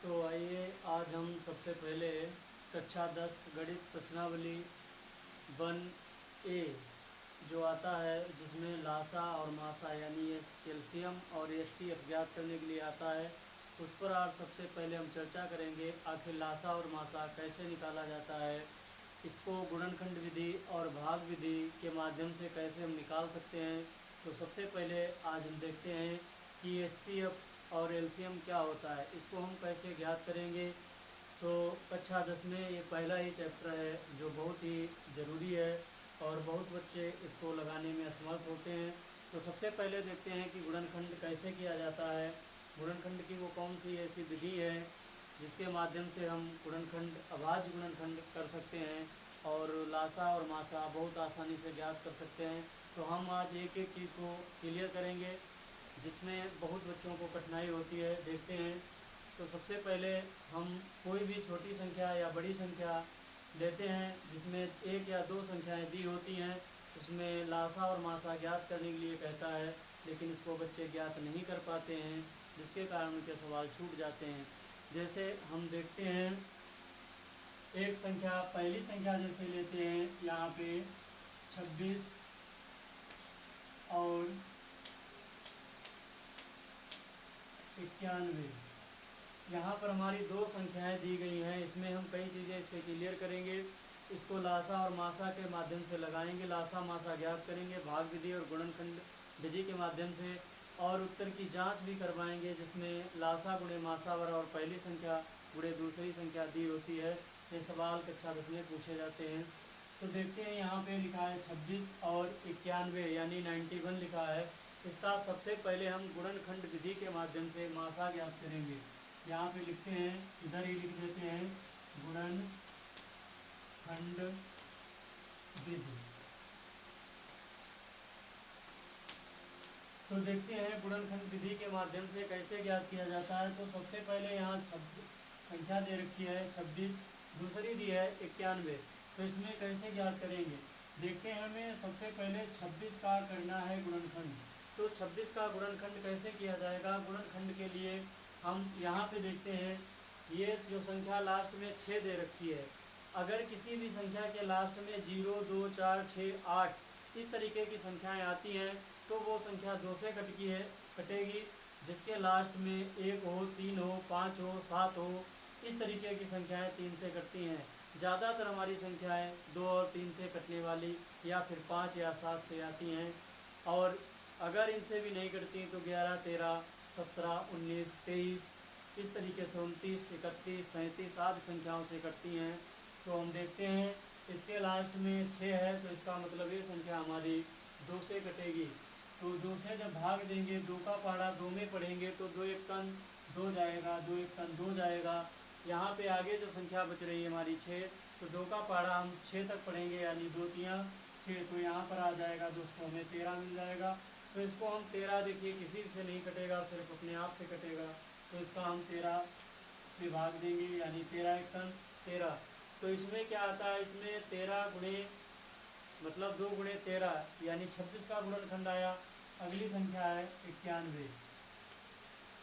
तो आइए आज हम सबसे पहले कक्षा 10 गणित प्रश्नावली 1A जो आता है, जिसमें लासा और मासा यानी कैल्शियम और एचसीएफ ज्ञात करने के लिए आता है, उस पर आज सबसे पहले हम चर्चा करेंगे। आखिर लासा और मासा कैसे निकाला जाता है, इसको गुणनखंड विधि और भाग विधि के माध्यम से कैसे हम निकाल सकते हैं। तो सबसे पहले आज हम देखते हैं कि एचसीएफ और एलसीएम क्या होता है, इसको हम कैसे ज्ञात करेंगे। तो कक्षा 10 में ये पहला ही चैप्टर है जो बहुत ही ज़रूरी है और बहुत बच्चे इसको लगाने में असमर्थ होते हैं। तो सबसे पहले देखते हैं कि गुणनखंड कैसे किया जाता है। गुणनखंड की वो कौन सी ऐसी विधि है जिसके माध्यम से हम गुणनखंड अभाज्य गुणनखंड कर सकते हैं और लासा और मासा बहुत आसानी से ज्ञात कर सकते हैं। तो हम आज एक एक चीज़ को क्लियर करेंगे जिसमें बहुत बच्चों को कठिनाई होती है। देखते हैं। तो सबसे पहले हम कोई भी छोटी संख्या या बड़ी संख्या लेते हैं जिसमें एक या दो संख्याएं दी होती हैं, उसमें लासा और मासा ज्ञात करने के लिए कहता है, लेकिन इसको बच्चे ज्ञात नहीं कर पाते हैं, जिसके कारण उनके सवाल छूट जाते हैं। जैसे हम देखते हैं, एक संख्या पहली संख्या जैसे लेते हैं यहाँ पे 26 और 91। यहाँ पर हमारी दो संख्याएं दी गई हैं, इसमें हम कई चीज़ें इससे क्लियर करेंगे। इसको लासा और मासा के माध्यम से लगाएंगे, लासा मासा ज्ञात करेंगे भाग विधि और गुणनखंड विधि के माध्यम से, और उत्तर की जांच भी करवाएंगे जिसमें लासा गुणे मासा बराबर पहली संख्या गुणे दूसरी संख्या दी होती है। ये सवाल कक्षा 10 में पूछे जाते हैं। तो देखते हैं, यहाँ पे लिखा है 26 और 91 यानी 91 लिखा है। इसका सबसे पहले हम गुणनखंड विधि के माध्यम से मासा ज्ञात करेंगे। यहाँ पे लिखते हैं, इधर ही लिख देते हैं गुणनखंड विधि। तो देखते हैं गुणनखंड विधि के माध्यम से कैसे ज्ञात किया जाता है। तो सबसे पहले यहाँ संख्या दे रखी है 26, दूसरी दी है 91। तो इसमें कैसे ज्ञात करेंगे, देखते हैं। हमें सबसे पहले 26 का करना है गुणनखंड। तो 26 का गुणनखंड कैसे किया जाएगा, गुणनखंड के लिए हम यहाँ पे देखते हैं, ये जो संख्या लास्ट में 6 दे रखी है, अगर किसी भी संख्या के लास्ट में 0, 2, 4, 6, 8 इस तरीके की संख्याएं आती हैं तो वो संख्या 2 से कटेगी। जिसके लास्ट में 1 हो, 3 हो, 5 हो, 7 हो, इस तरीके की संख्याएं 3 से कटती हैं। ज़्यादातर हमारी संख्याएं 2 और 3 से कटने वाली या फिर 5 या 7 से आती हैं। और अगर इनसे भी नहीं कटती तो 11, 13, 17, 19, 23 इस तरीके से 29, 31, 37 आदि संख्याओं से कटती हैं। तो हम देखते हैं, इसके लास्ट में 6 है तो इसका मतलब ये संख्या हमारी 2 से कटेगी। तो 2 से जब भाग देंगे, 2 का पहाड़ा 2 में पढ़ेंगे तो 2 एक कन 2 जाएगा, 2 एक कन 2 जाएगा। यहाँ पे आगे जो संख्या बच रही है हमारी 6, तो 2 का पहाड़ा हम 6 तक पढ़ेंगे यानी 2 तियाँ 6, तो यहाँ पर आ जाएगा दोस्तों हमें 13 मिल जाएगा। तो इसको हम 13, देखिए किसी से नहीं कटेगा, सिर्फ अपने आप से कटेगा। तो इसका हम 13 से भाग देंगे यानी 13 एक कन 13। तो इसमें क्या आता है, इसमें 13 गुणे मतलब 2 गुणे 13 यानी 26 का गुणनखंड आया। अगली संख्या है 91।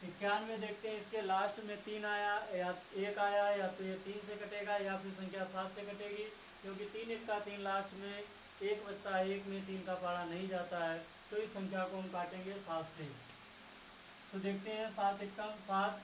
91 देखते हैं, इसके लास्ट में 3 आया या 1 आया, या तो ये 3 से कटेगा या फिर संख्या 7 से कटेगी, क्योंकि 3 1 का 3 लास्ट में 1 बचता है, 1 में 3 का पहाड़ा नहीं जाता है। तो इस संख्या को हम काटेंगे 7 से। तो देखते हैं 7 एक कम 7,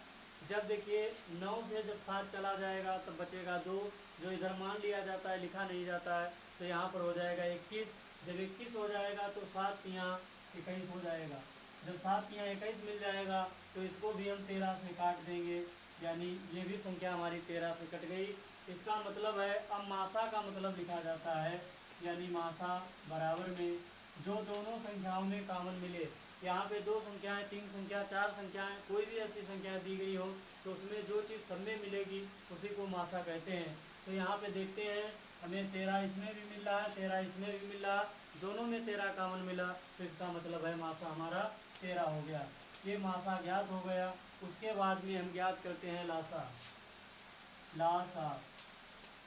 जब देखिए 9 से जब 7 चला जाएगा तब बचेगा 2, जो इधर मान लिया जाता है, लिखा नहीं जाता है। तो यहाँ पर हो जाएगा 21। जब 21 हो जाएगा तो 7 तियाँ 21 हो जाएगा। जब 7 तियाँ 21 मिल जाएगा तो इसको भी हम 13 से काट देंगे, यानी ये भी संख्या हमारी 13 से कट गई। इसका मतलब है, अब मासा का मतलब लिखा जाता है, यानी मासा बराबर में जो दोनों संख्याओं में कॉमन मिले। यहाँ पे 2 संख्याएं, 3 संख्या, 4 संख्याएं, कोई भी ऐसी संख्याएं दी गई हो तो उसमें जो चीज़ सब में मिलेगी उसी को मासा कहते हैं। तो यहाँ पे देखते हैं, हमें 13 इसमें भी मिल रहा है, 13 इसमें भी मिल रहा, दोनों में 13 कॉमन मिला, तो इसका मतलब है मासा हमारा 13 हो गया। ये मासा ज्ञात हो गया। उसके बाद में हम ज्ञात करते हैं लासा।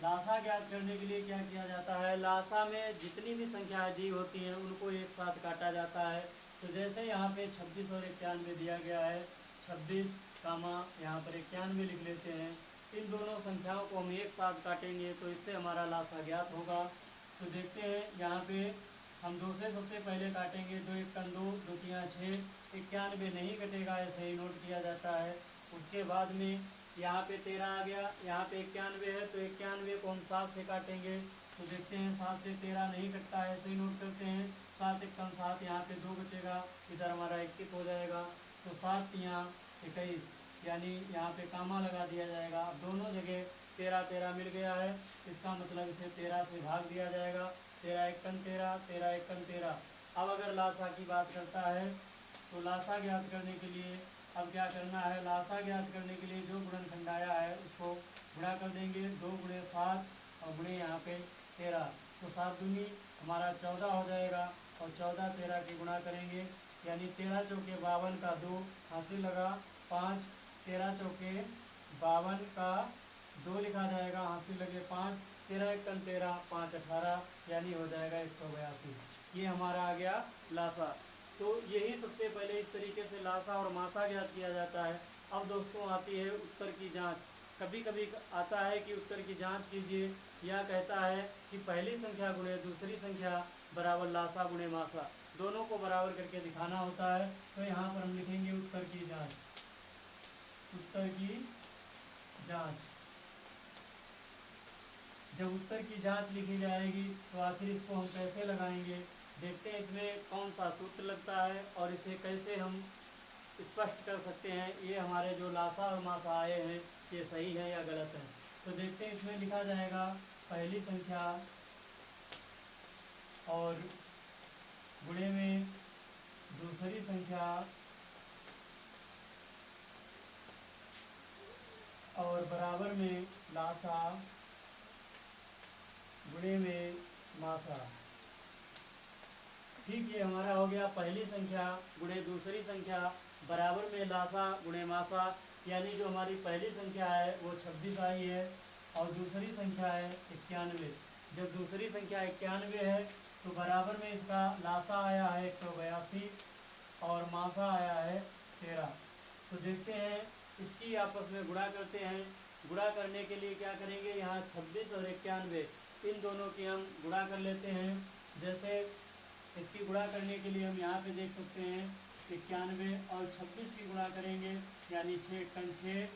लासा ज्ञात करने के लिए क्या किया जाता है, लासा में जितनी भी संख्याएं दी होती हैं उनको एक साथ काटा जाता है। तो जैसे यहाँ पे 26 और 91 दिया गया है, 26 कामा यहाँ पर 91 लिख लेते हैं। इन दोनों संख्याओं को हम एक साथ काटेंगे तो इससे हमारा लासा ज्ञात होगा। तो देखते हैं यहाँ पे हम 2 से सबसे पहले काटेंगे। 2 एक 2, 2 3 6, 91 नहीं कटेगा, ऐसे ही नोट किया जाता है। उसके बाद में यहाँ पे 13 आ गया, यहाँ पे 91 है तो 91 को हम 7 से काटेंगे। तो देखते हैं 7 से 13 नहीं कटता है, ऐसे ही नोट करते हैं। 7 एक 7, यहाँ पे 2 बचेगा, इधर हमारा 21 हो जाएगा। तो 7 तियाँ 21, यानी यहाँ पे कामा लगा दिया जाएगा। अब दोनों जगह 13 13 मिल गया है, इसका मतलब इसे 13 से भाग दिया जाएगा। 13 एक 13, 13 एक 13। अब अगर लासा की बात करता है तो लासा ज्ञात करने के लिए अब क्या करना है, लासा ज्ञात करने के लिए जो गुणनखंड आया है उसको गुणा कर देंगे। 2 गुणे 7 और गुणे यहाँ पे 13, तो 7 दूनी हमारा 14 हो जाएगा। और 14 13 के गुणा करेंगे, यानी 13 चौके 52 का 2 हासिल लगा 5, 13 चौके 52 का 2 लिखा जाएगा, हासिल लगे 5, 13 एक 13, 5 18, यानी हो जाएगा 182। ये हमारा आ गया लासा। तो यही सबसे पहले इस तरीके से लासा और मासा ज्ञात किया जाता है। अब दोस्तों आती है उत्तर की जांच। कभी कभी आता है कि उत्तर की जांच कीजिए, या कहता है कि पहली संख्या गुणे दूसरी संख्या बराबर लासा गुणे मासा, दोनों को बराबर करके दिखाना होता है। तो यहाँ पर हम लिखेंगे उत्तर की जांच। उत्तर की जांच, जब उत्तर की जांच लिखी जाएगी तो आखिर इसको हम कैसे लगाएंगे, देखते हैं इसमें कौन सा सूत्र लगता है और इसे कैसे हम स्पष्ट कर सकते हैं ये हमारे जो लासा और मासा आए हैं ये सही है या गलत है। तो देखते हैं इसमें लिखा जाएगा पहली संख्या और गुणे में दूसरी संख्या और बराबर में लासा गुणे में मासा। ठीक, ये हमारा हो गया पहली संख्या गुणे दूसरी संख्या बराबर में लासा गुणे मासा, यानी जो हमारी पहली संख्या है वो 26 आई है और दूसरी संख्या है 91। जब दूसरी संख्या 91 है तो बराबर में इसका लासा आया है 182 और मासा आया है 13। तो देखते हैं इसकी आपस में गुणा करते हैं। गुणा करने के लिए क्या करेंगे, यहाँ 26 और 91 इन दोनों की हम गुणा कर लेते हैं। जैसे इसकी गुणा करने के लिए हम यहाँ पे देख सकते हैं 91 और 26 की गुणा करेंगे, यानी 6 एकन 6,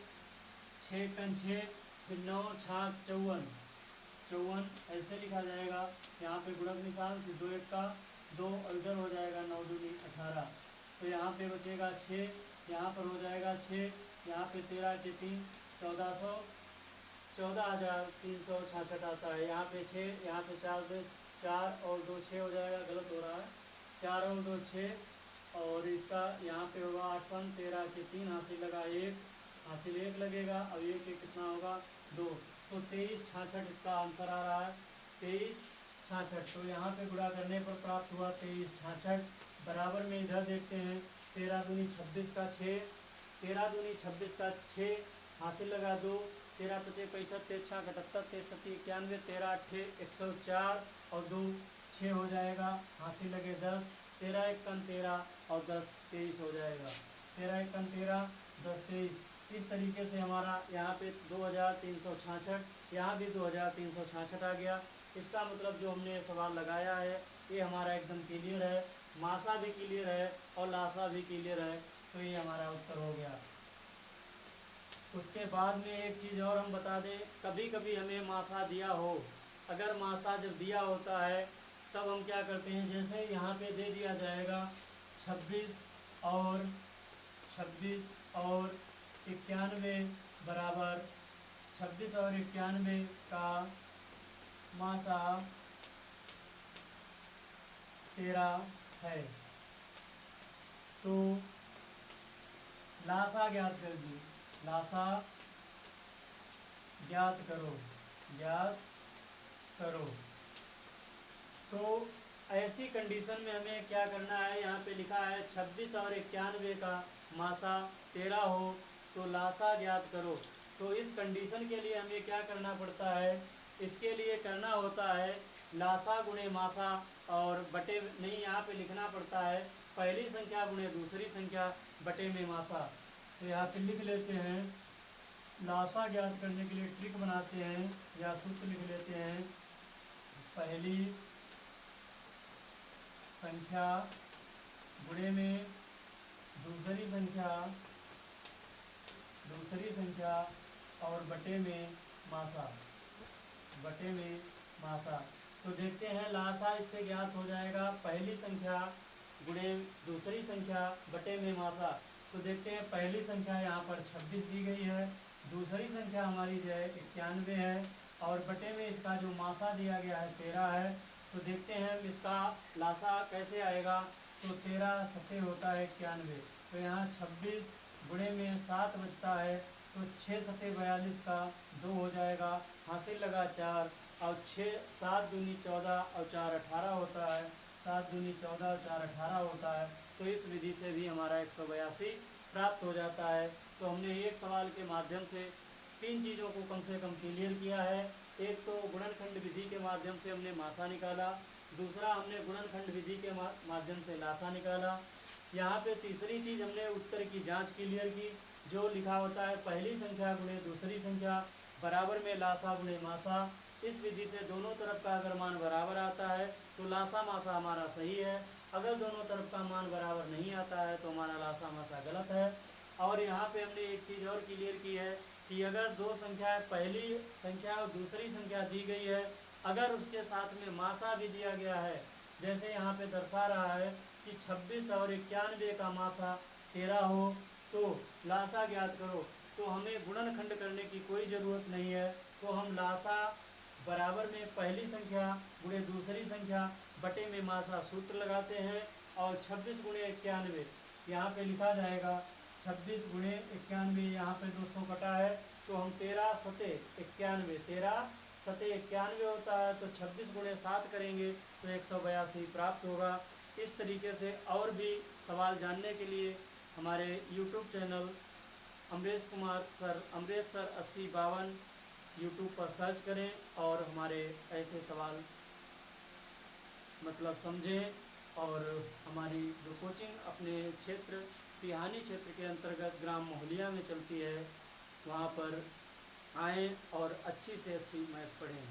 6 एकन 6, फिर 9 छाक 54, ऐसे लिखा जाएगा। यहाँ पे गुणक निशान, फिर 2 एक का 2 और इधर हो जाएगा 9 दूनी 18। तो यहाँ पे बचेगा 6, यहाँ पर हो जाएगा 6, यहाँ पे 13 के 3 14,366 आता है। यहाँ पे 6, यहाँ पे 4 से 4 और 2 6 हो जाएगा, गलत हो रहा है, 4 और 2 6 और इसका यहाँ पे होगा 8 13 के 3 हासिल लगा 1, हासिल 1 लगेगा। अब 1 1 कितना होगा 2, तो 2366 इसका आंसर आ रहा है, 2366। तो यहाँ पे गुणा करने पर प्राप्त हुआ 2366। बराबर में इधर देखते हैं 13 दूनी 26 का 6, 13 दूनी 26 का 6 हासिल लगा 2, 13 पचे 65, 3 6 78, 3 7 91, 13 8 104 और 2 6 हो जाएगा, हासिल लगे 10, 13 एक 13 और 10 23 हो जाएगा। 13 एक 13, 10 23। इस तरीके से हमारा यहाँ पे 2366, यहाँ भी 2366 आ गया। इसका मतलब जो हमने सवाल लगाया है ये हमारा एकदम क्लियर है, मासा भी क्लियर है और लासा भी क्लियर है, तो ये हमारा उत्तर हो गया। उसके बाद में एक चीज़ और हम बता दें, कभी कभी हमें मासा दिया हो, अगर मासा जब दिया होता है तब हम क्या करते हैं, जैसे यहाँ पे दे दिया जाएगा 26 और 91 बराबर 26 और 91 का मासा 13 है, तो लासा ज्ञात कर दी, लासा ज्ञात करो, ज्ञात करो। तो ऐसी कंडीशन में हमें क्या करना है, यहाँ पे लिखा है 26 और 91 का मासा 13 हो तो लासा ज्ञात करो। तो इस कंडीशन के लिए हमें क्या करना पड़ता है, इसके लिए करना होता है लासा गुणे मासा और बटे, नहीं यहाँ पे लिखना पड़ता है पहली संख्या गुणे दूसरी संख्या बटे में मासा। तो यहाँ पे लिख लेते हैं, लासा ज्ञात करने के लिए ट्रिक बनाते हैं या सूत्र लिख लेते हैं। पहली संख्या गुणे में दूसरी संख्या और बटे में मासा, तो देखते हैं लासा इससे ज्ञात हो जाएगा, पहली संख्या गुणे दूसरी संख्या बटे में मासा। तो देखते हैं पहली संख्या यहाँ पर 26 दी गई है, दूसरी संख्या हमारी जो है 91 है, और बटे में इसका जो मासा दिया गया है 13 है। तो देखते हैं इसका लासा कैसे आएगा। तो 13 सत्ते होता है 91, तो यहाँ 26 गुणे में 7 बचता है, तो 6 सत्ते 42 का 2 हो जाएगा, हासिल लगा 4, और 7 दूनी 14 और 4 18 होता है, 7 दूनी 14 और 4 18 होता है। तो इस विधि से भी हमारा 182 प्राप्त हो जाता है। तो हमने एक सवाल के माध्यम से 3 चीज़ों को कम से कम क्लियर किया है। एक तो गुणनखंड विधि के माध्यम से हमने मासा निकाला, दूसरा हमने गुणनखंड विधि के माध्यम से लासा निकाला। यहाँ पे तीसरी चीज़ हमने उत्तर की जांच क्लियर की, जो लिखा होता है पहली संख्या गुणे दूसरी संख्या बराबर में लासा गुणे मासा। इस विधि से दोनों तरफ का अगर मान बराबर आता है तो लासा मासा हमारा सही है, अगर दोनों तरफ का मान बराबर नहीं आता है तो हमारा लासा मासा गलत है। और यहाँ पे हमने एक चीज़ और क्लियर की है कि अगर दो संख्याएं, पहली संख्या और दूसरी संख्या दी गई है, अगर उसके साथ में मासा भी दिया गया है, जैसे यहाँ पे दर्शा रहा है कि 26 और 91 का मासा 13 हो, तो लासा ज्ञात करो, तो हमें गुणनखंड करने की कोई ज़रूरत नहीं है। तो हम लासा बराबर में पहली संख्या गुणे दूसरी संख्या बटे में मासा सूत्र लगाते हैं, और 26 गुणे 91 यहाँ पे लिखा जाएगा। 26 गुणे 91 यहाँ पे 200 कटा है, तो हम 13 सते 91 होता है, तो 26 गुणे 7 करेंगे तो 182 प्राप्त होगा। इस तरीके से और भी सवाल जानने के लिए हमारे YouTube channel Amresh sir 8052 YouTube पर सर्च करें और हमारे ऐसे सवाल मतलब समझें। और हमारी जो कोचिंग अपने क्षेत्र तिहानी क्षेत्र के अंतर्गत ग्राम मोहलिया में चलती है, वहाँ पर आएँ और अच्छी से अच्छी मैथ पढ़ें।